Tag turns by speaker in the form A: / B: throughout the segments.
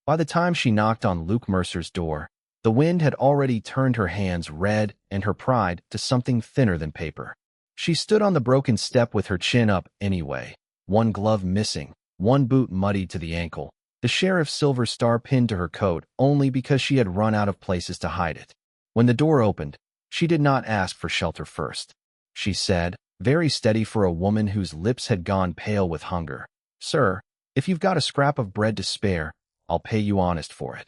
A: By the time she knocked on Luke Mercer's door, the wind had already turned her hands red and her pride to something thinner than paper. She stood on the broken step with her chin up anyway, one glove missing, one boot muddied to the ankle, the sheriff's silver star pinned to her coat only because she had run out of places to hide it. When the door opened, she did not ask for shelter first. She said, very steady for a woman whose lips had gone pale with hunger, "Sir, if you've got a scrap of bread to spare, I'll pay you honest for it."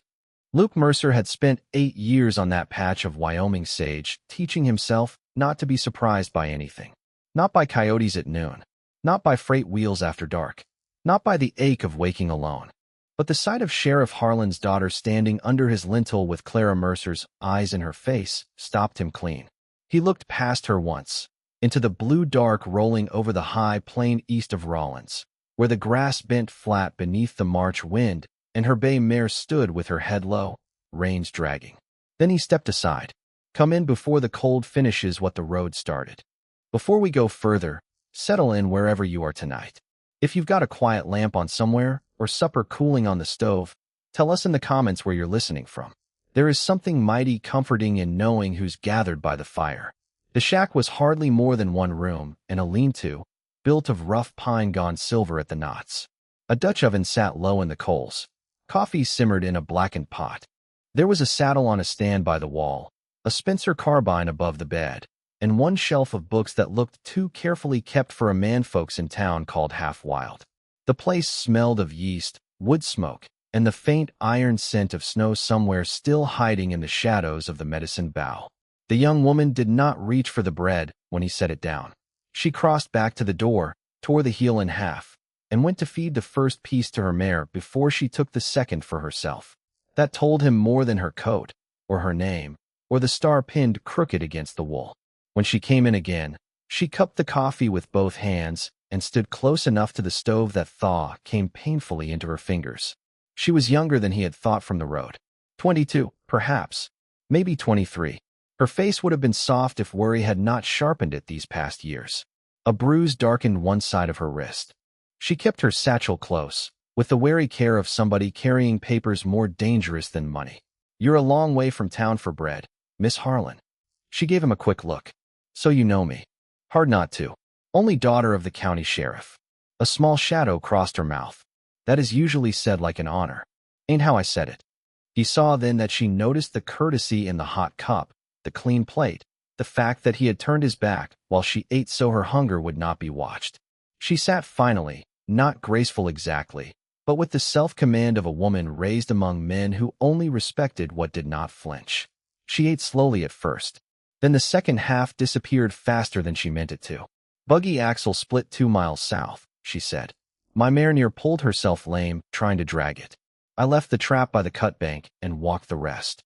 A: Luke Mercer had spent 8 years on that patch of Wyoming sage, teaching himself not to be surprised by anything. Not by coyotes at noon, not by freight wheels after dark, not by the ache of waking alone. But the sight of Sheriff Harlan's daughter standing under his lintel with Clara Mercer's eyes in her face stopped him clean. He looked past her once, into the blue dark rolling over the high plain east of Rawlins, where the grass bent flat beneath the March wind and her bay mare stood with her head low, reins dragging. Then he stepped aside. "Come in before the cold finishes what the road started. Before we go further, settle in wherever you are tonight. If you've got a quiet lamp on somewhere, or supper cooling on the stove, tell us in the comments where you're listening from. There is something mighty comforting in knowing who's gathered by the fire." The shack was hardly more than one room and a lean-to, built of rough pine gone silver at the knots. A Dutch oven sat low in the coals. Coffee simmered in a blackened pot. There was a saddle on a stand by the wall, a Spencer carbine above the bed, and one shelf of books that looked too carefully kept for a man folks in town called half wild. The place smelled of yeast, wood smoke, and the faint iron scent of snow somewhere still hiding in the shadows of the medicine bough. The young woman did not reach for the bread when he set it down. She crossed back to the door, tore the heel in half, and went to feed the first piece to her mare before she took the second for herself. That told him more than her coat, or her name, or the star pinned crooked against the wool. When she came in again, she cupped the coffee with both hands and stood close enough to the stove that thaw came painfully into her fingers. She was younger than he had thought from the road. 22, perhaps, maybe 23. Her face would have been soft if worry had not sharpened it these past years. A bruise darkened one side of her wrist. She kept her satchel close, with the wary care of somebody carrying papers more dangerous than money. "You're a long way from town for bread, Miss Harlan." She gave him a quick look. "So you know me." "Hard not to. Only daughter of the county sheriff." A small shadow crossed her mouth. "That is usually said like an honor. Ain't how I said it." He saw then that she noticed the courtesy in the hot cup, the clean plate, the fact that he had turned his back while she ate so her hunger would not be watched. She sat finally, not graceful exactly, but with the self-command of a woman raised among men who only respected what did not flinch. She ate slowly at first. Then the second half disappeared faster than she meant it to. "Buggy axle split 2 miles south," she said. "My mare near pulled herself lame trying to drag it. I left the trap by the cut bank and walked the rest.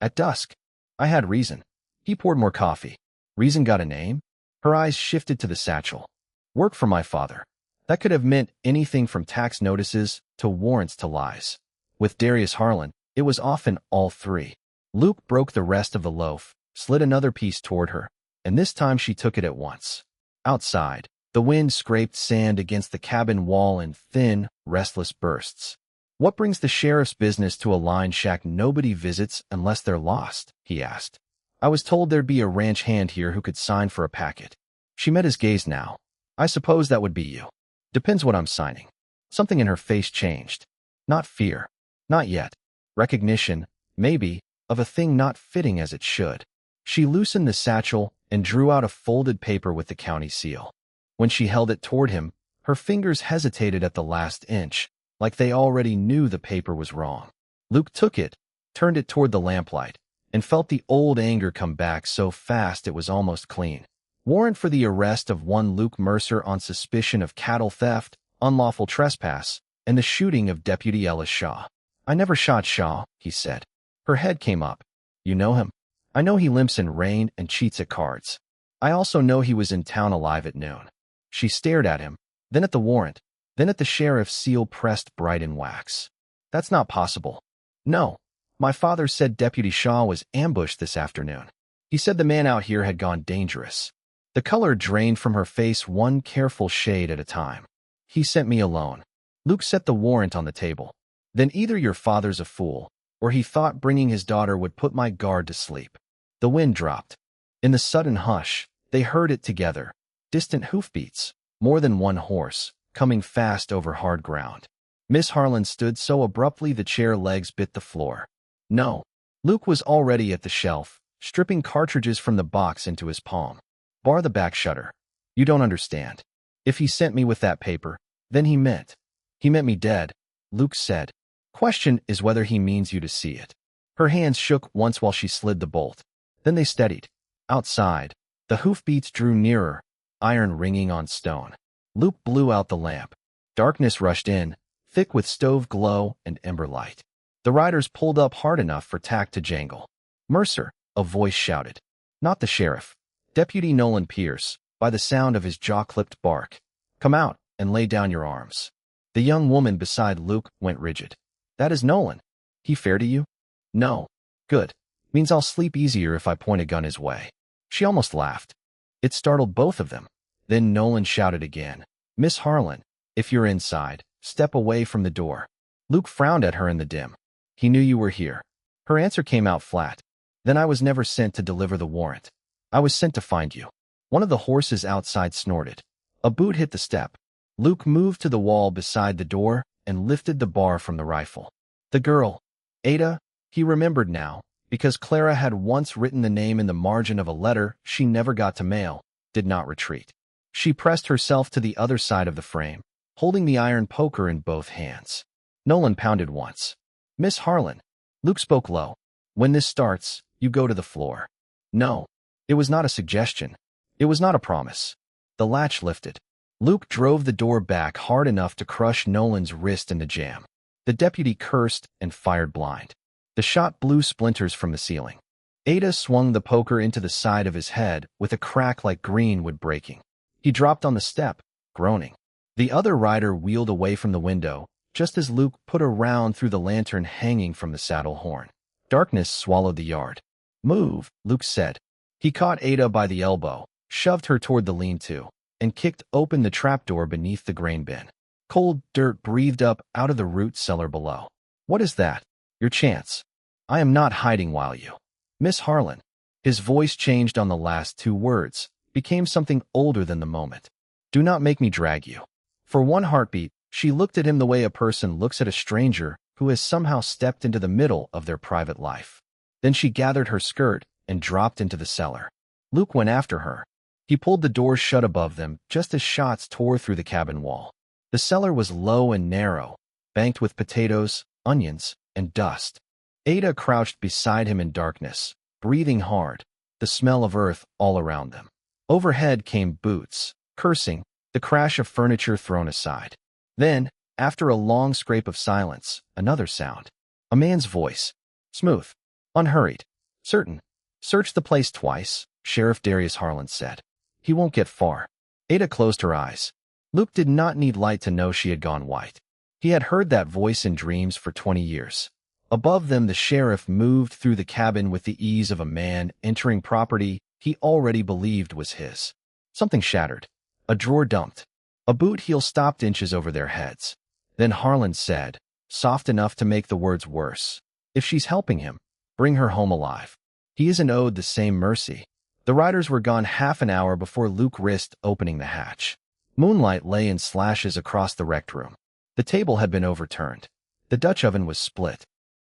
A: At dusk, I had reason." He poured more coffee. "Reason got a name?" Her eyes shifted to the satchel. "Work for my father." That could have meant anything from tax notices to warrants to lies. With Darius Harlan, it was often all three. Luke broke the rest of the loaf, slid another piece toward her, and this time she took it at once. Outside, the wind scraped sand against the cabin wall in thin, restless bursts. "What brings the sheriff's business to a line shack nobody visits unless they're lost?" he asked. "I was told there'd be a ranch hand here who could sign for a packet." She met his gaze now. "I suppose that would be you." "Depends what I'm signing." Something in her face changed. Not fear. Not yet. Recognition, maybe, of a thing not fitting as it should. She loosened the satchel and drew out a folded paper with the county seal. When she held it toward him, her fingers hesitated at the last inch, like they already knew the paper was wrong. Luke took it, turned it toward the lamplight, and felt the old anger come back so fast it was almost clean. Warrant for the arrest of one Luke Mercer on suspicion of cattle theft, unlawful trespass, and the shooting of Deputy Ellis Shaw. "I never shot Shaw," he said. Her head came up. "You know him?" "I know he limps in rain and cheats at cards. I also know he was in town alive at noon." She stared at him, then at the warrant, then at the sheriff's seal pressed bright in wax. "That's not possible." "No. My father said Deputy Shaw was ambushed this afternoon. He said the man out here had gone dangerous." The color drained from her face one careful shade at a time. "He sent me alone." Luke set the warrant on the table. Then either your father's a fool, or he thought bringing his daughter would put my guard to sleep. The wind dropped. In the sudden hush, they heard it together. Distant hoofbeats, more than one horse, coming fast over hard ground. Miss Harlan stood so abruptly the chair legs bit the floor. No. Luke was already at the shelf, stripping cartridges from the box into his palm. Bar the back shutter. You don't understand. If he sent me with that paper, then he meant me dead, Luke said. Question is whether he means you to see it. Her hands shook once while she slid the bolt. Then they steadied. Outside, the hoofbeats drew nearer, iron ringing on stone. Luke blew out the lamp. Darkness rushed in, thick with stove glow and ember light. The riders pulled up hard enough for tack to jangle. Mercer, a voice shouted. Not the sheriff. Deputy Nolan Pierce, by the sound of his jaw-clipped bark. Come out and lay down your arms. The young woman beside Luke went rigid. That is Nolan. He fair to you? No. Good. Means I'll sleep easier if I point a gun his way. She almost laughed. It startled both of them. Then Nolan shouted again. Miss Harlan, if you're inside, step away from the door. Luke frowned at her in the dim. He knew you were here. Her answer came out flat. Then I was never sent to deliver the warrant. I was sent to find you. One of the horses outside snorted. A boot hit the step. Luke moved to the wall beside the door and lifted the bar from the rifle. The girl, Ada, he remembered now, because Clara had once written the name in the margin of a letter she never got to mail, did not retreat. She pressed herself to the other side of the frame, holding the iron poker in both hands. Nolan pounded once. Miss Harlan. Luke spoke low. When this starts, you go to the floor. No. It was not a suggestion. It was not a promise. The latch lifted. Luke drove the door back hard enough to crush Nolan's wrist in the jam. The deputy cursed and fired blind. The shot blew splinters from the ceiling. Ada swung the poker into the side of his head with a crack like greenwood breaking. He dropped on the step, groaning. The other rider wheeled away from the window, just as Luke put a round through the lantern hanging from the saddle horn. Darkness swallowed the yard. Move, Luke said. He caught Ada by the elbow, shoved her toward the lean-to, and kicked open the trapdoor beneath the grain bin. Cold dirt breathed up out of the root cellar below. What is that? Your chance. I am not hiding while you. Miss Harlan. His voice changed on the last two words, became something older than the moment. Do not make me drag you. For one heartbeat, she looked at him the way a person looks at a stranger who has somehow stepped into the middle of their private life. Then she gathered her skirt and dropped into the cellar. Luke went after her. He pulled the door shut above them just as shots tore through the cabin wall. The cellar was low and narrow, banked with potatoes, onions, and dust. Ada crouched beside him in darkness, breathing hard, the smell of earth all around them. Overhead came boots, cursing, the crash of furniture thrown aside. Then, after a long scrape of silence, another sound. A man's voice. Smooth. Unhurried. Certain. Search the place twice, Sheriff Darius Harlan said. He won't get far. Ada closed her eyes. Luke did not need light to know she had gone white. He had heard that voice in dreams for 20 years. Above them, the sheriff moved through the cabin with the ease of a man entering property he already believed was his. Something shattered. A drawer dumped. A boot heel stopped inches over their heads. Then Harlan said, soft enough to make the words worse, if she's helping him, bring her home alive. He isn't owed the same mercy. The riders were gone half an hour before Luke risked opening the hatch. Moonlight lay in slashes across the wrecked room. The table had been overturned. The Dutch oven was split.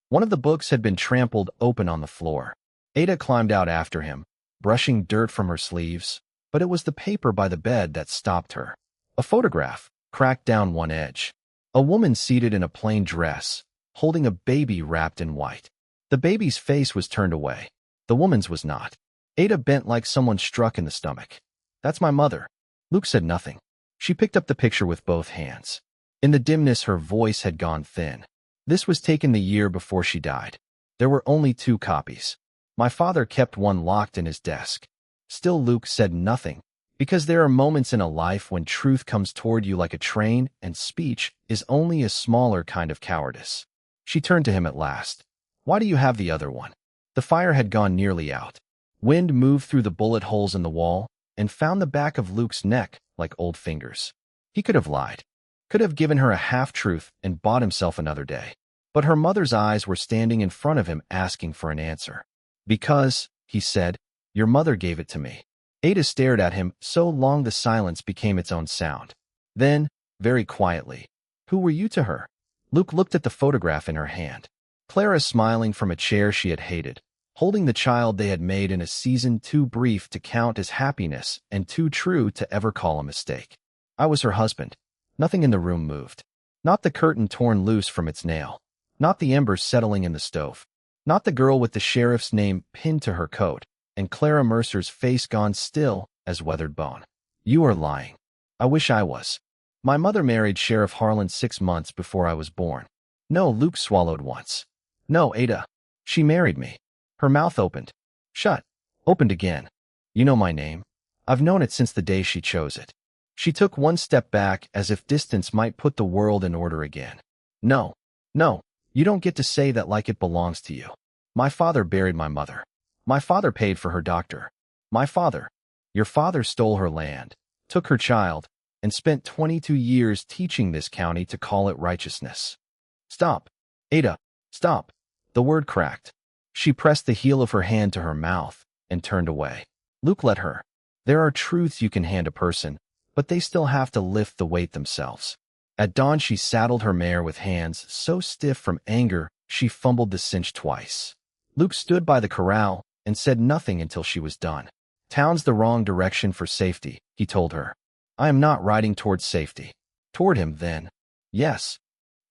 A: One of the books had been trampled open on the floor. Ada climbed out after him, brushing dirt from her sleeves, but it was the paper by the bed that stopped her. A photograph, cracked down one edge. A woman seated in a plain dress, holding a baby wrapped in white. The baby's face was turned away. The woman's was not. Ada bent like someone struck in the stomach. That's my mother. Luke said nothing. She picked up the picture with both hands. In the dimness, her voice had gone thin. This was taken the year before she died. There were only 2 copies. My father kept one locked in his desk. Still Luke said nothing, because there are moments in a life when truth comes toward you like a train and speech is only a smaller kind of cowardice. She turned to him at last. Why do you have the other one? The fire had gone nearly out. Wind moved through the bullet holes in the wall and found the back of Luke's neck like old fingers. He could have lied. Could have given her a half-truth and bought himself another day. But her mother's eyes were standing in front of him asking for an answer. Because, he said, your mother gave it to me. Ada stared at him so long the silence became its own sound. Then, very quietly, who were you to her? Luke looked at the photograph in her hand. Clara smiling from a chair she had hated, holding the child they had made in a season too brief to count as happiness and too true to ever call a mistake. I was her husband. Nothing in the room moved. Not the curtain torn loose from its nail. Not the embers settling in the stove. Not the girl with the sheriff's name pinned to her coat, and Clara Mercer's face gone still as weathered bone. You are lying. I wish I was. My mother married Sheriff Harlan 6 months before I was born. No, Luke swallowed once. No, Ada. She married me. Her mouth opened. Shut. Opened again. You know my name. I've known it since the day she chose it. She took one step back as if distance might put the world in order again. No. No. You don't get to say that like it belongs to you. My father buried my mother. My father paid for her doctor. My father. Your father stole her land, took her child, and spent 22 years teaching this county to call it righteousness. Stop. Ada, stop. The word cracked. She pressed the heel of her hand to her mouth and turned away. Luke let her. There are truths you can hand a person, but they still have to lift the weight themselves. At dawn she saddled her mare with hands so stiff from anger she fumbled the cinch twice. Luke stood by the corral and said nothing until she was done. Town's the wrong direction for safety, he told her. I am not riding towards safety. Toward him, then. Yes.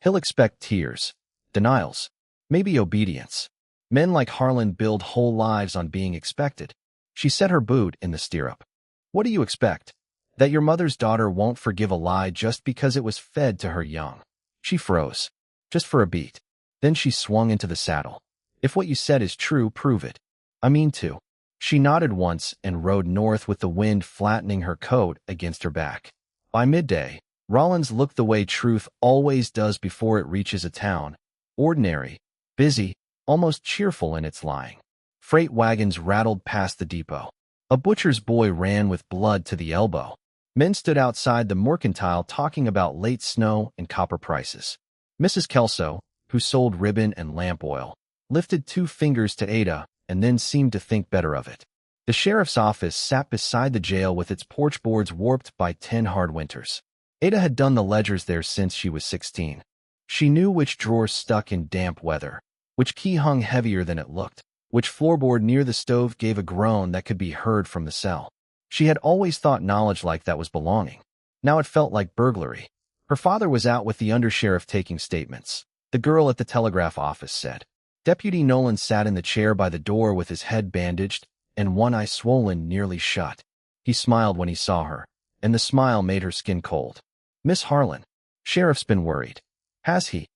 A: He'll expect tears, denials, maybe obedience. Men like Harlan build whole lives on being expected. She set her boot in the stirrup. What do you expect? That your mother's daughter won't forgive a lie just because it was fed to her young. She froze. Just for a beat. Then she swung into the saddle. If what you said is true, prove it. I mean to. She nodded once and rode north with the wind flattening her coat against her back. By midday, Rollins looked the way truth always does before it reaches a town. Ordinary, busy, almost cheerful in its lying. Freight wagons rattled past the depot. A butcher's boy ran with blood to the elbow. Men stood outside the mercantile talking about late snow and copper prices. Mrs. Kelso, who sold ribbon and lamp oil, lifted 2 fingers to Ada and then seemed to think better of it. The sheriff's office sat beside the jail with its porch boards warped by 10 hard winters. Ada had done the ledgers there since she was 16. She knew which drawer stuck in damp weather, which key hung heavier than it looked, which floorboard near the stove gave a groan that could be heard from the cell. She had always thought knowledge like that was belonging. Now it felt like burglary. Her father was out with the undersheriff taking statements. The girl at the telegraph office said. Deputy Nolan sat in the chair by the door with his head bandaged and one eye swollen nearly shut. He smiled when he saw her, and the smile made her skin cold. Miss Harlan, sheriff's been worried. Has he?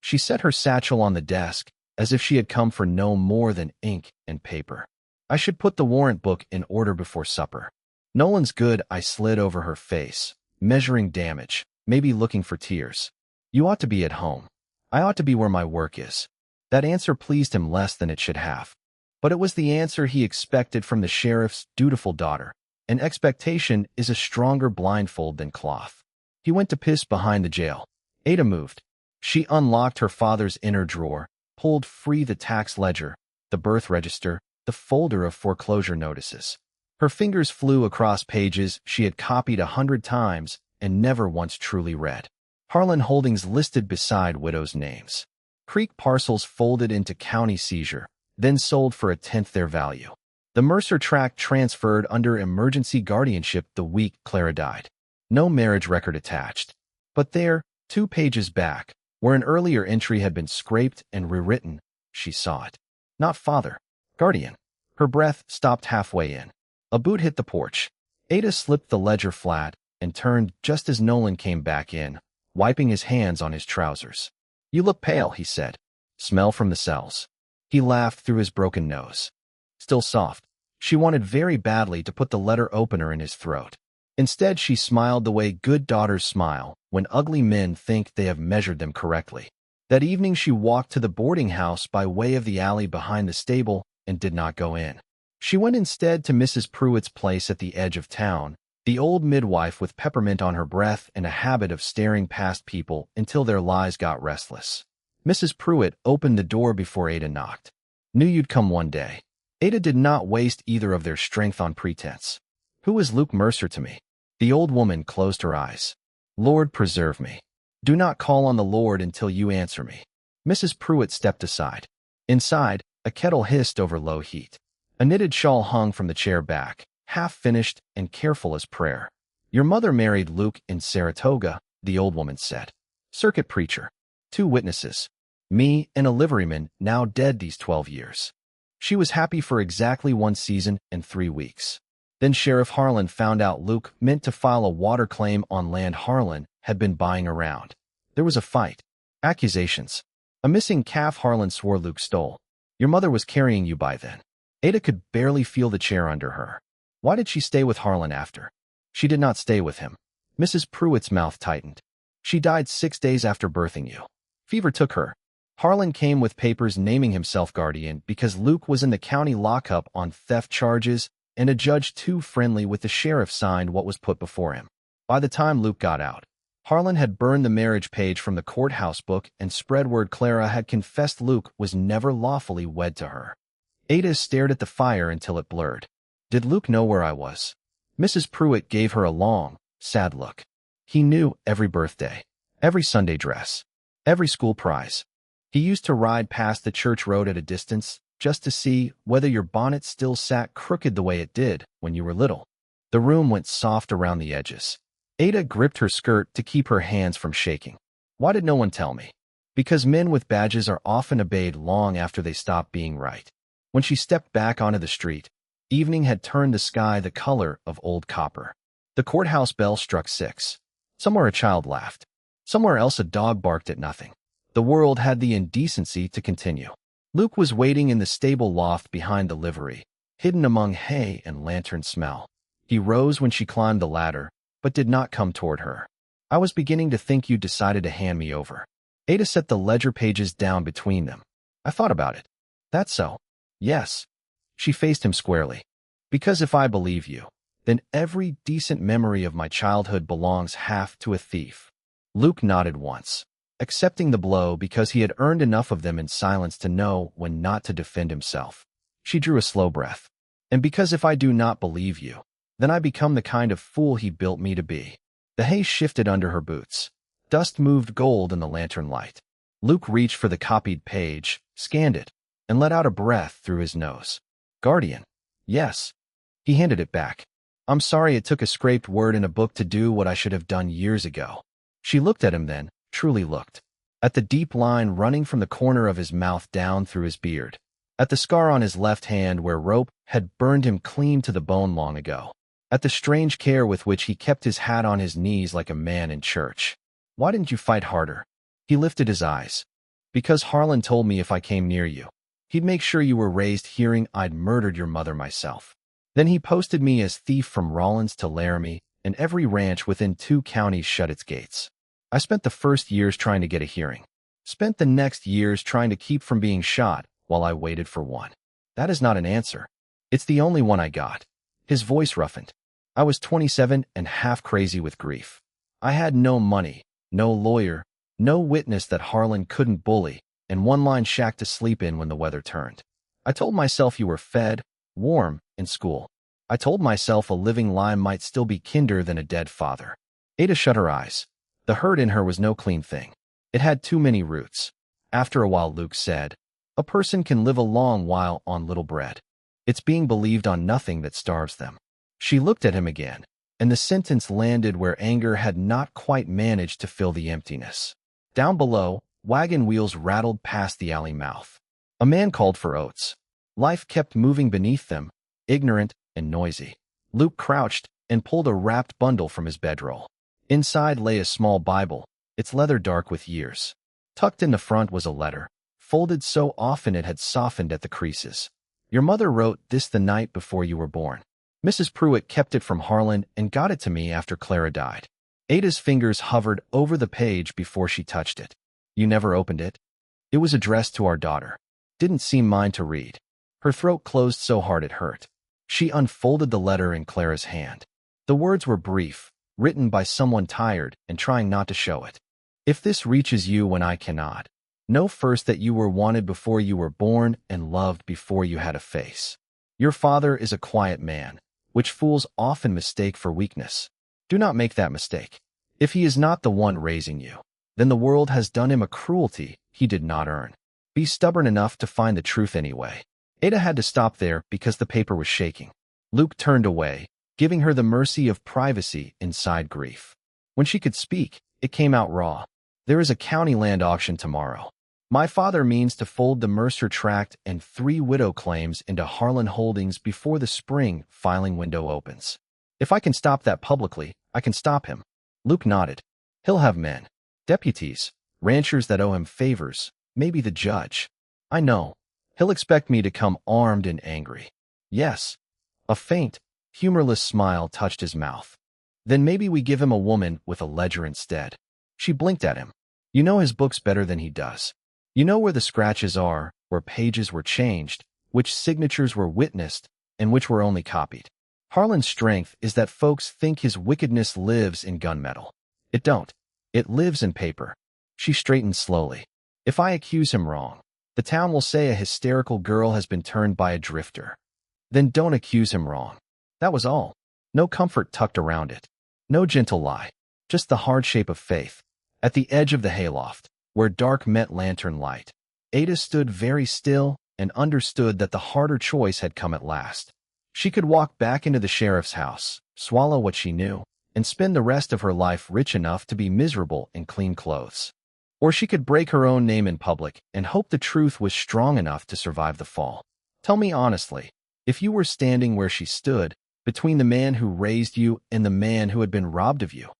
A: She set her satchel on the desk, as if she had come for no more than ink and paper. I should put the warrant book in order before supper. Nolan's good. I slid over her face, measuring damage, maybe looking for tears. You ought to be at home. I ought to be where my work is. That answer pleased him less than it should have. But it was the answer he expected from the sheriff's dutiful daughter. An expectation is a stronger blindfold than cloth. He went to piss behind the jail. Ada moved. She unlocked her father's inner drawer, pulled free the tax ledger, the birth register, the folder of foreclosure notices. Her fingers flew across pages she had copied 100 times and never once truly read. Harlan Holdings listed beside widows' names. Creek parcels folded into county seizure, then sold for 1/10 their value. The Mercer tract transferred under emergency guardianship the week Clara died. No marriage record attached. But there, 2 pages back, where an earlier entry had been scraped and rewritten, she saw it. Not father, guardian. Her breath stopped halfway in. A boot hit the porch. Ada slipped the ledger flat and turned just as Nolan came back in, wiping his hands on his trousers. You look pale, he said. Smell from the cells. He laughed through his broken nose. Still soft. She wanted very badly to put the letter opener in his throat. Instead, she smiled the way good daughters smile when ugly men think they have measured them correctly. That evening she walked to the boarding house by way of the alley behind the stable and did not go in. She went instead to Mrs. Pruitt's place at the edge of town, the old midwife with peppermint on her breath and a habit of staring past people until their lies got restless. Mrs. Pruitt opened the door before Ada knocked. Knew you'd come one day. Ada did not waste either of their strength on pretense. Who is Luke Mercer to me? The old woman closed her eyes. Lord preserve me. Do not call on the Lord until you answer me. Mrs. Pruitt stepped aside. Inside, a kettle hissed over low heat. A knitted shawl hung from the chair back, half-finished and careful as prayer. Your mother married Luke in Saratoga, the old woman said. Circuit preacher. 2 witnesses. Me and a liveryman, now dead these 12 years. She was happy for exactly 1 season and 3 weeks. Then Sheriff Harlan found out Luke meant to file a water claim on land Harlan had been buying around. There was a fight. Accusations. A missing calf Harlan swore Luke stole. Your mother was carrying you by then. Ada could barely feel the chair under her. Why did she stay with Harlan after? She did not stay with him. Mrs. Pruitt's mouth tightened. She died 6 days after birthing you. Fever took her. Harlan came with papers naming himself guardian because Luke was in the county lockup on theft charges, and a judge too friendly with the sheriff signed what was put before him. By the time Luke got out, Harlan had burned the marriage page from the courthouse book and spread word Clara had confessed Luke was never lawfully wed to her. Ada stared at the fire until it blurred. Did Luke know where I was? Mrs. Pruitt gave her a long, sad look. He knew every birthday, every Sunday dress, every school prize. He used to ride past the church road at a distance just to see whether your bonnet still sat crooked the way it did when you were little. The room went soft around the edges. Ada gripped her skirt to keep her hands from shaking. Why did no one tell me? Because men with badges are often obeyed long after they stop being right. When she stepped back onto the street, evening had turned the sky the color of old copper. The courthouse bell struck 6. Somewhere a child laughed. Somewhere else a dog barked at nothing. The world had the indecency to continue. Luke was waiting in the stable loft behind the livery, hidden among hay and lantern smell. He rose when she climbed the ladder, but did not come toward her. I was beginning to think you decided to hand me over. Ada set the ledger pages down between them. I thought about it. That's so. Yes. She faced him squarely. Because if I believe you, then every decent memory of my childhood belongs half to a thief. Luke nodded once, accepting the blow because he had earned enough of them in silence to know when not to defend himself. She drew a slow breath. And because if I do not believe you, then I become the kind of fool he built me to be. The hay shifted under her boots. Dust moved gold in the lantern light. Luke reached for the copied page, scanned it, and let out a breath through his nose. Guardian. Yes. He handed it back. I'm sorry it took a scraped word in a book to do what I should have done years ago. She looked at him then, truly looked. At the deep line running from the corner of his mouth down through his beard. At the scar on his left hand where rope had burned him clean to the bone long ago. At the strange care with which he kept his hat on his knees like a man in church. Why didn't you fight harder? He lifted his eyes. Because Harlan told me if I came near you, he'd make sure you were raised hearing I'd murdered your mother myself. Then he posted me as thief from Rawlins to Laramie, and every ranch within 2 counties shut its gates. I spent the first years trying to get a hearing. Spent the next years trying to keep from being shot while I waited for one. That is not an answer. It's the only one I got. His voice roughened. I was 27 and half crazy with grief. I had no money, no lawyer, no witness that Harlan couldn't bully, and one-line shack to sleep in when the weather turned. I told myself you were fed, warm, in school. I told myself a living lie might still be kinder than a dead father. Ada shut her eyes. The hurt in her was no clean thing. It had too many roots. After a while Luke said, a person can live a long while on little bread. It's being believed on nothing that starves them. She looked at him again, and the sentence landed where anger had not quite managed to fill the emptiness. Down below, wagon wheels rattled past the alley mouth. A man called for oats. Life kept moving beneath them, ignorant and noisy. Luke crouched and pulled a wrapped bundle from his bedroll. Inside lay a small Bible, its leather dark with years. Tucked in the front was a letter, folded so often it had softened at the creases. Your mother wrote this the night before you were born. Mrs. Pruitt kept it from Harlan and got it to me after Clara died. Ada's fingers hovered over the page before she touched it. You never opened it? It was addressed to our daughter. Didn't seem mine to read. Her throat closed so hard it hurt. She unfolded the letter in Clara's hand. The words were brief, written by someone tired and trying not to show it. If this reaches you when I cannot, Know first that you were wanted before you were born and loved before you had a face. Your father is a quiet man, which fools often mistake for weakness. Do not make that mistake. If he is not the one raising you, then the world has done him a cruelty he did not earn. Be stubborn enough to find the truth anyway. Ada had to stop there because the paper was shaking. Luke turned away, giving her the mercy of privacy inside grief. When she could speak, it came out raw. There is a county land auction tomorrow. My father means to fold the Mercer tract and 3 widow claims into Harlan Holdings before the spring filing window opens. If I can stop that publicly, I can stop him. Luke nodded. He'll have men, deputies, ranchers that owe him favors, maybe the judge. I know. He'll expect me to come armed and angry. Yes. A faint, humorless smile touched his mouth. Then maybe we give him a woman with a ledger instead. She blinked at him. You know his books better than he does. You know where the scratches are, where pages were changed, which signatures were witnessed, and which were only copied. Harlan's strength is that folks think his wickedness lives in gunmetal. It don't. It lives in paper. She straightened slowly. If I accuse him wrong, the town will say a hysterical girl has been turned by a drifter. Then don't accuse him wrong. That was all. No comfort tucked around it. No gentle lie. Just the hard shape of faith. At the edge of the hayloft, where dark met lantern light, Ada stood very still and understood that the harder choice had come at last. She could walk back into the sheriff's house, swallow what she knew, and spend the rest of her life rich enough to be miserable in clean clothes. Or she could break her own name in public and hope the truth was strong enough to survive the fall. Tell me honestly, if you were standing where she stood, between the man who raised you and the man who had been robbed of you,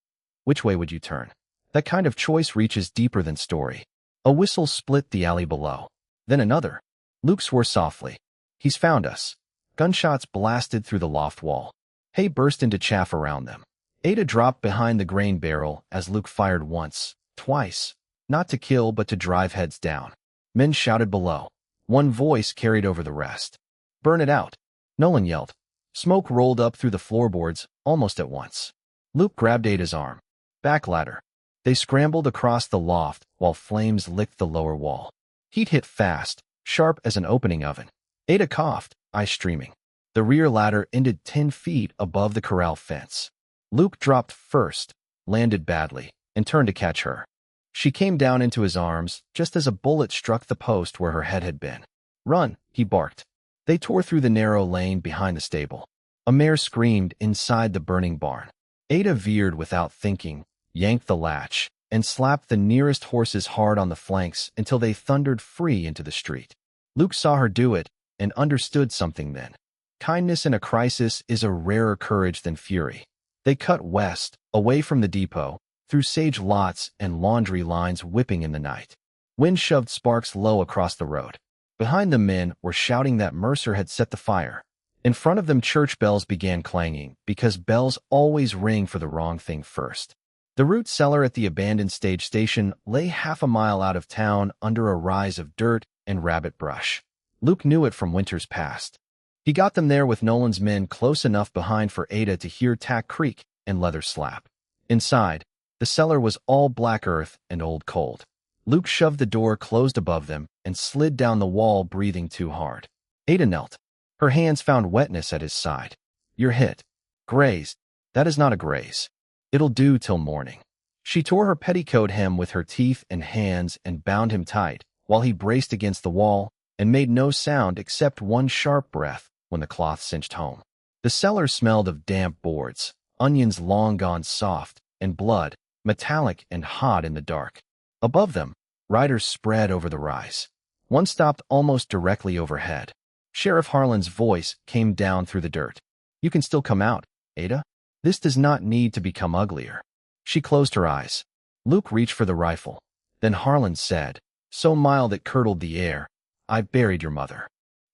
A: which way would you turn? That kind of choice reaches deeper than story. A whistle split the alley below. Then another. Luke swore softly. He's found us. Gunshots blasted through the loft wall. Hay burst into chaff around them. Ada dropped behind the grain barrel as Luke fired once, twice, not to kill but to drive heads down. Men shouted below. One voice carried over the rest. Burn it out, Nolan yelled. Smoke rolled up through the floorboards almost at once. Luke grabbed Ada's arm. Back ladder. They scrambled across the loft while flames licked the lower wall. Heat hit fast, sharp as an opening oven. Ada coughed, eyes streaming. The rear ladder ended 10 feet above the corral fence. Luke dropped first, landed badly, and turned to catch her. She came down into his arms just as a bullet struck the post where her head had been. Run, he barked. They tore through the narrow lane behind the stable. A mare screamed inside the burning barn. Ada veered without thinking, yanked the latch, and slapped the nearest horses hard on the flanks until they thundered free into the street. Luke saw her do it and understood something then. Kindness in a crisis is a rarer courage than fury. They cut west, away from the depot, through sage lots and laundry lines whipping in the night. Wind shoved sparks low across the road. Behind the men were shouting that Mercer had set the fire. In front of them church bells began clanging, because bells always ring for the wrong thing first. The root cellar at the abandoned stage station lay half a mile out of town under a rise of dirt and rabbit brush. Luke knew it from winters past. He got them there with Nolan's men close enough behind for Ada to hear tack creak and leather slap. Inside, the cellar was all black earth and old cold. Luke shoved the door closed above them and slid down the wall, breathing too hard. Ada knelt. Her hands found wetness at his side. You're hit. Grazed. That is not a graze. It'll do till morning. She tore her petticoat hem with her teeth and hands and bound him tight, while he braced against the wall and made no sound except one sharp breath when the cloth cinched home. The cellar smelled of damp boards, onions long gone soft, and blood, metallic and hot in the dark. Above them, riders spread over the rise. One stopped almost directly overhead. Sheriff Harlan's voice came down through the dirt. You can still come out, Ada. This does not need to become uglier. She closed her eyes. Luke reached for the rifle. Then Harlan said, so mild it curdled the air, I buried your mother.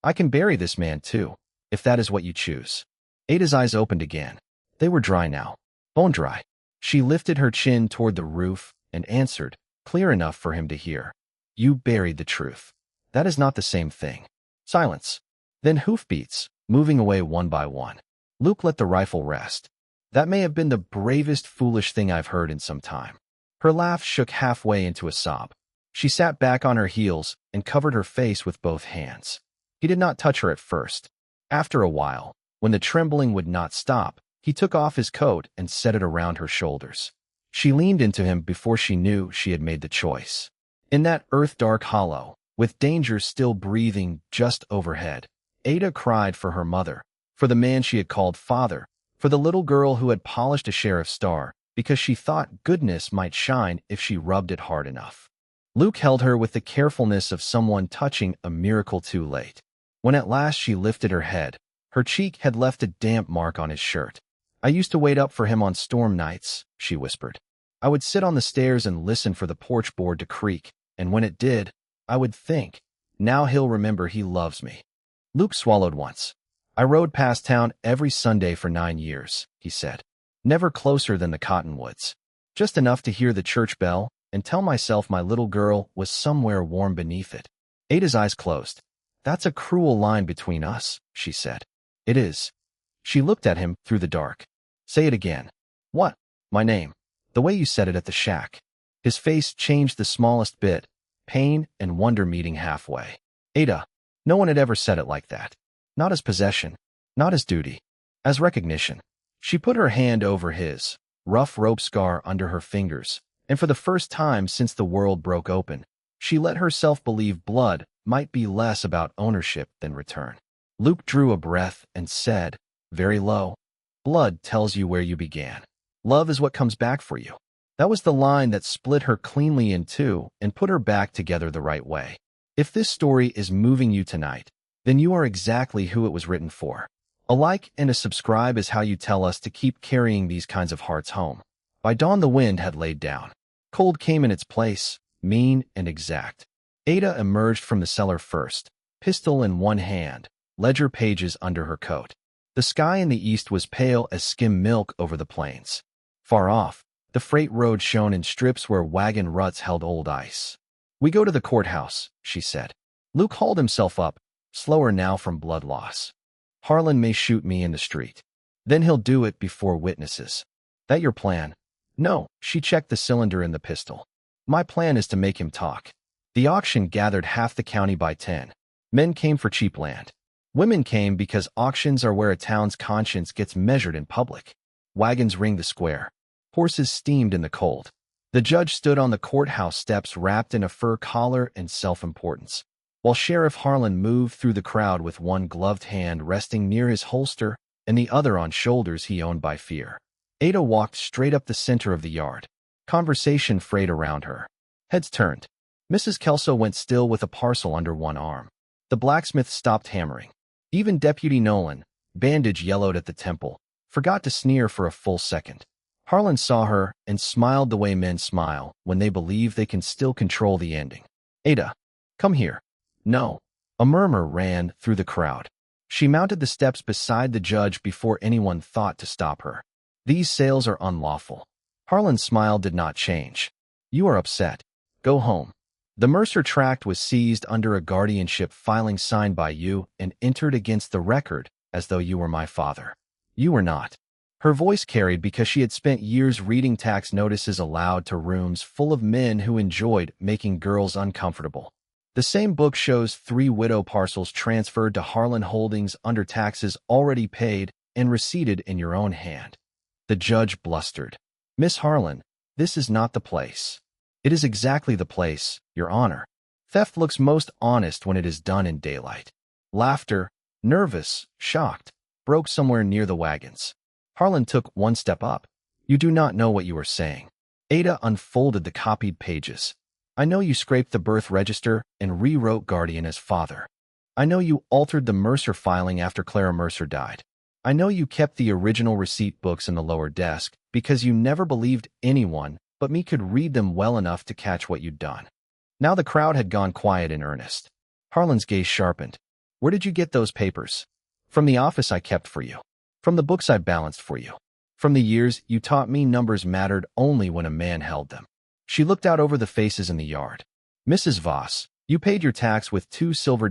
A: I can bury this man too, if that is what you choose. Ada's eyes opened again. They were dry now, bone dry. She lifted her chin toward the roof and answered, clear enough for him to hear. You buried the truth. That is not the same thing. Silence. Then hoofbeats, moving away one by one. Luke let the rifle rest. That may have been the bravest foolish thing I've heard in some time. Her laugh shook halfway into a sob. She sat back on her heels and covered her face with both hands. He did not touch her at first. After a while, when the trembling would not stop, he took off his coat and set it around her shoulders. She leaned into him before she knew she had made the choice. In that earth-dark hollow, with danger still breathing just overhead, Ada cried for her mother, for the man she had called father, for the little girl who had polished a sheriff's star, because she thought goodness might shine if she rubbed it hard enough. Luke held her with the carefulness of someone touching a miracle too late. When at last she lifted her head, her cheek had left a damp mark on his shirt. "I used to wait up for him on storm nights," she whispered. "I would sit on the stairs and listen for the porch board to creak, and when it did, I would think, now he'll remember he loves me." Luke swallowed once. "I rode past town every Sunday for 9 years," he said. "Never closer than the cottonwoods. Just enough to hear the church bell and tell myself my little girl was somewhere warm beneath it." Ada's eyes closed. "That's a cruel line between us," she said. "It is." She looked at him through the dark. "Say it again." "What?" "My name. The way you said it at the shack." His face changed the smallest bit, pain and wonder meeting halfway. "Ada." No one had ever said it like that. Not as possession, not as duty, as recognition. She put her hand over his, rough rope scar under her fingers, and for the first time since the world broke open, she let herself believe blood might be less about ownership than return. Luke drew a breath and said, very low, "Blood tells you where you began. Love is what comes back for you." That was the line that split her cleanly in two and put her back together the right way. If this story is moving you tonight, then you are exactly who it was written for. A like and a subscribe is how you tell us to keep carrying these kinds of hearts home. By dawn the wind had laid down. Cold came in its place, mean and exact. Ada emerged from the cellar first, pistol in one hand, ledger pages under her coat. The sky in the east was pale as skim milk over the plains. Far off, the freight road shone in strips where wagon ruts held old ice. "We go to the courthouse," she said. Luke hauled himself up, slower now from blood loss. "Harlan may shoot me in the street. Then he'll do it before witnesses. That your plan?" "No," she checked the cylinder in the pistol. "My plan is to make him talk." The auction gathered half the county by 10. Men came for cheap land. Women came because auctions are where a town's conscience gets measured in public. Wagons ringed the square. Horses steamed in the cold. The judge stood on the courthouse steps wrapped in a fur collar and self-importance, while Sheriff Harlan moved through the crowd with one gloved hand resting near his holster and the other on shoulders he owned by fear. Ada walked straight up the center of the yard. Conversation frayed around her. Heads turned. Mrs. Kelso went still with a parcel under one arm. The blacksmith stopped hammering. Even Deputy Nolan, bandage yellowed at the temple, forgot to sneer for a full second. Harlan saw her and smiled the way men smile when they believe they can still control the ending. "Ada, come here." "No." A murmur ran through the crowd. She mounted the steps beside the judge before anyone thought to stop her. "These sales are unlawful." Harlan's smile did not change. "You are upset. Go home." The Mercer tract was seized under a guardianship filing signed by you and entered against the record as though you were my father. You were not. Her voice carried because she had spent years reading tax notices aloud to rooms full of men who enjoyed making girls uncomfortable. The same book shows 3 widow parcels transferred to Harlan Holdings under taxes already paid and receipted in your own hand. The judge blustered. "Miss Harlan, this is not the place." "It is exactly the place, Your Honor. Theft looks most honest when it is done in daylight." Laughter, nervous, shocked, broke somewhere near the wagons. Harlan took one step up. "You do not know what you are saying." Ada unfolded the copied pages. "I know you scraped the birth register and rewrote guardian as father. I know you altered the Mercer filing after Clara Mercer died. I know you kept the original receipt books in the lower desk because you never believed anyone but me could read them well enough to catch what you'd done." Now the crowd had gone quiet in earnest. Harlan's gaze sharpened. "Where did you get those papers?" "From the office I kept for you. From the books I balanced for you. From the years you taught me numbers mattered only when a man held them." She looked out over the faces in the yard. "Mrs. Voss, you paid your tax with $2 silver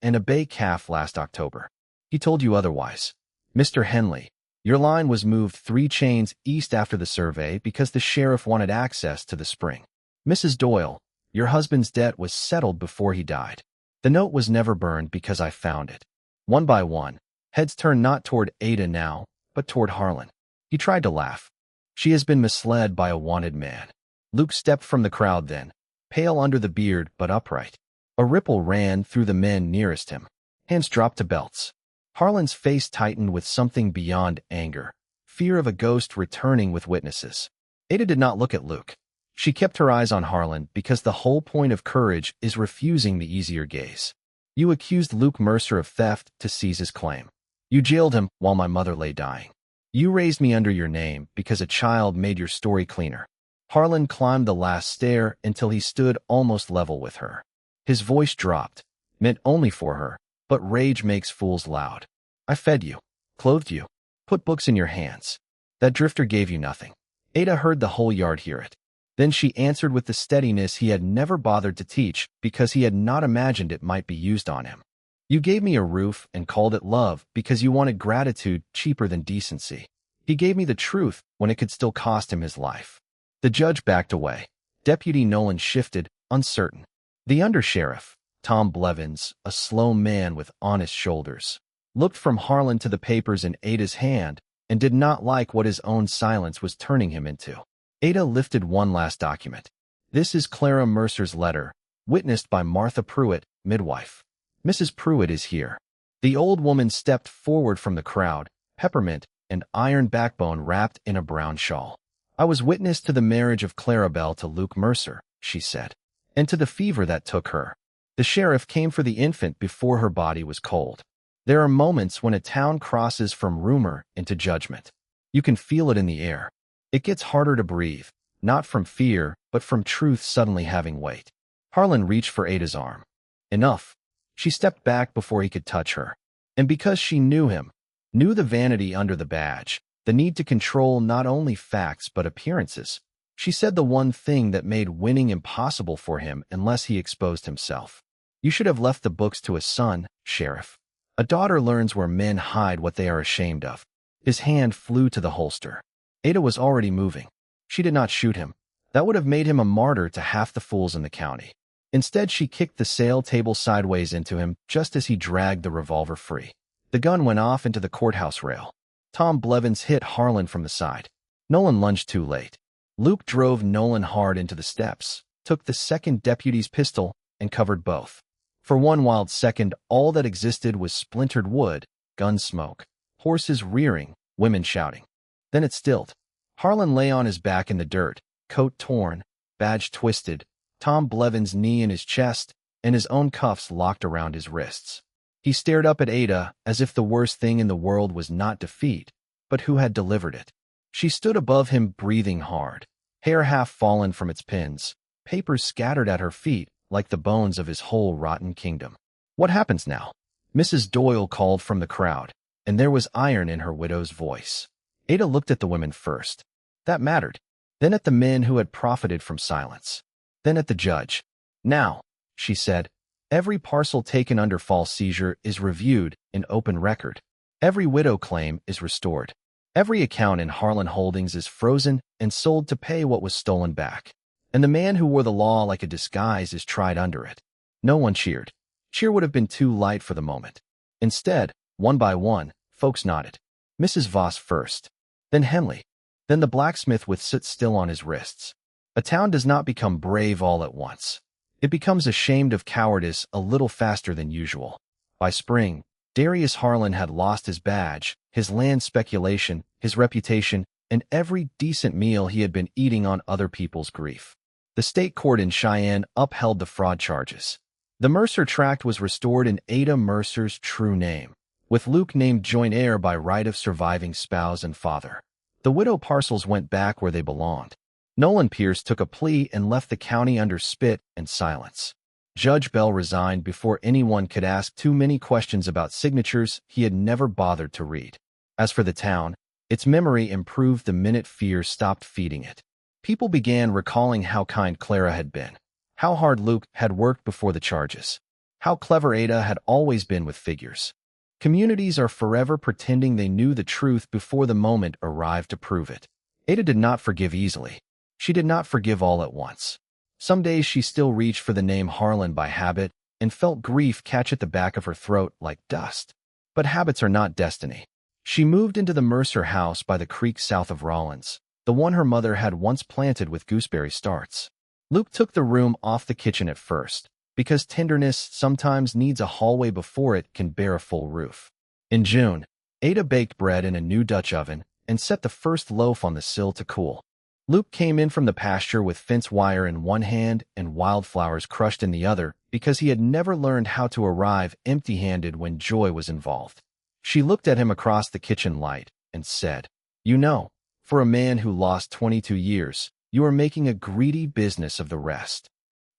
A: and a bay calf last October. He told you otherwise. Mr. Henley, your line was moved 3 chains east after the survey because the sheriff wanted access to the spring. Mrs. Doyle, Your husband's debt was settled before he died. The note was never burned because I found it. One by one, heads turned not toward Ada now, but toward Harlan. He tried to laugh. She has been misled by a wanted man. Luke stepped from the crowd then, pale under the beard but upright. A ripple ran through the men nearest him. Hands dropped to belts. Harlan's face tightened with something beyond anger, fear of a ghost returning with witnesses. Ada did not look at Luke. She kept her eyes on Harlan because the whole point of courage is refusing the easier gaze. You accused Luke Mercer of theft to seize his claim. You jailed him while my mother lay dying. You raised me under your name because a child made your story cleaner. Harlan climbed the last stair until he stood almost level with her. His voice dropped, meant only for her, but rage makes fools loud. I fed you, clothed you, put books in your hands. That drifter gave you nothing. Ada heard the whole yard hear it. Then she answered with the steadiness he had never bothered to teach because he had not imagined it might be used on him. You gave me a roof and called it love because you wanted gratitude cheaper than decency. He gave me the truth when it could still cost him his life. The judge backed away. Deputy Nolan shifted, uncertain. The undersheriff, Tom Blevins, a slow man with honest shoulders, looked from Harlan to the papers in Ada's hand and did not like what his own silence was turning him into. Ada lifted one last document. This is Clara Mercer's letter, witnessed by Martha Pruitt, midwife. Mrs. Pruitt is here. The old woman stepped forward from the crowd, peppermint and iron backbone wrapped in a brown shawl. I was witness to the marriage of Clarabelle to Luke Mercer, she said, and to the fever that took her. The sheriff came for the infant before her body was cold. There are moments when a town crosses from rumor into judgment. You can feel it in the air. It gets harder to breathe, not from fear, but from truth suddenly having weight. Harlan reached for Ada's arm. Enough. She stepped back before he could touch her. And because she knew him, knew the vanity under the badge, the need to control not only facts but appearances, she said the one thing that made winning impossible for him unless he exposed himself. You should have left the books to a son, Sheriff. A daughter learns where men hide what they are ashamed of. His hand flew to the holster. Ada was already moving. She did not shoot him. That would have made him a martyr to half the fools in the county. Instead, she kicked the sale table sideways into him just as he dragged the revolver free. The gun went off into the courthouse rail. Tom Blevins hit Harlan from the side. Nolan lunged too late. Luke drove Nolan hard into the steps, took the second deputy's pistol, and covered both. For one wild second, all that existed was splintered wood, gun smoke, horses rearing, women shouting. Then it stilled. Harlan lay on his back in the dirt, coat torn, badge twisted, Tom Blevins' knee in his chest, and his own cuffs locked around his wrists. He stared up at Ada as if the worst thing in the world was not defeat, but who had delivered it. She stood above him, breathing hard, hair half fallen from its pins, papers scattered at her feet like the bones of his whole rotten kingdom. What happens now? Mrs. Doyle called from the crowd, and there was iron in her widow's voice. Ada looked at the women first. That mattered. Then at the men who had profited from silence. Then at the judge. Now, she said, every parcel taken under false seizure is reviewed in open record. Every widow claim is restored. Every account in Harlan Holdings is frozen and sold to pay what was stolen back. And the man who wore the law like a disguise is tried under it. No one cheered. Cheer would have been too light for the moment. Instead, one by one, folks nodded. Mrs. Voss first. Then Henley. Then the blacksmith with soot still on his wrists. A town does not become brave all at once. It becomes ashamed of cowardice a little faster than usual. By spring, Darius Harlan had lost his badge, his land speculation, his reputation, and every decent meal he had been eating on other people's grief. The state court in Cheyenne upheld the fraud charges. The Mercer tract was restored in Ada Mercer's true name, with Luke named joint heir by right of surviving spouse and father. The widow parcels went back where they belonged. Nolan Pierce took a plea and left the county under spit and silence. Judge Bell resigned before anyone could ask too many questions about signatures he had never bothered to read. As for the town, its memory improved the minute fear stopped feeding it. People began recalling how kind Clara had been, how hard Luke had worked before the charges, how clever Ada had always been with figures. Communities are forever pretending they knew the truth before the moment arrived to prove it. Ada did not forgive easily. She did not forgive all at once. Some days she still reached for the name Harlan by habit and felt grief catch at the back of her throat like dust. But habits are not destiny. She moved into the Mercer house by the creek south of Rollins, the one her mother had once planted with gooseberry starts. Luke took the room off the kitchen at first, because tenderness sometimes needs a hallway before it can bear a full roof. In June, Ada baked bread in a new Dutch oven and set the first loaf on the sill to cool. Luke came in from the pasture with fence wire in one hand and wildflowers crushed in the other because he had never learned how to arrive empty-handed when joy was involved. She looked at him across the kitchen light and said, "You know, for a man who lost 22 years, you are making a greedy business of the rest."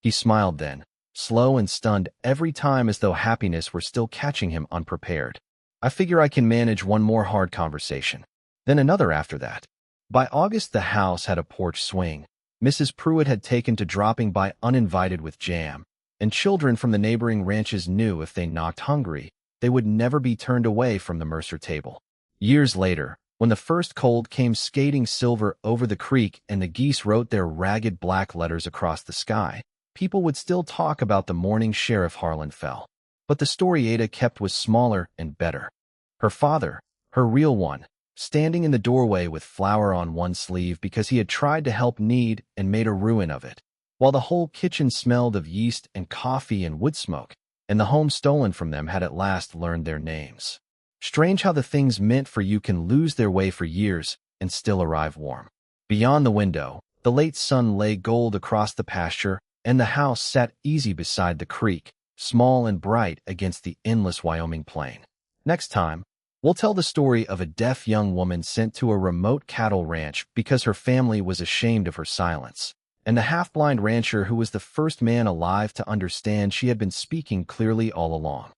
A: He smiled then, slow and stunned every time as though happiness were still catching him unprepared. "I figure I can manage one more hard conversation. Then another after that." By August, the house had a porch swing. Mrs. Pruitt had taken to dropping by uninvited with jam, and children from the neighboring ranches knew if they knocked hungry, they would never be turned away from the Mercer table. Years later, when the first cold came skating silver over the creek and the geese wrote their ragged black letters across the sky, people would still talk about the morning Sheriff Harlan fell. But the story Ada kept was smaller and better. Her father, her real one, standing in the doorway with flour on one sleeve because he had tried to help need and made a ruin of it, while the whole kitchen smelled of yeast and coffee and wood smoke, and the home stolen from them had at last learned their names. Strange how the things meant for you can lose their way for years and still arrive warm. Beyond the window, the late sun lay gold across the pasture, and the house sat easy beside the creek, small and bright against the endless Wyoming plain. Next time, we'll tell the story of a deaf young woman sent to a remote cattle ranch because her family was ashamed of her silence, and the half-blind rancher who was the first man alive to understand she had been speaking clearly all along.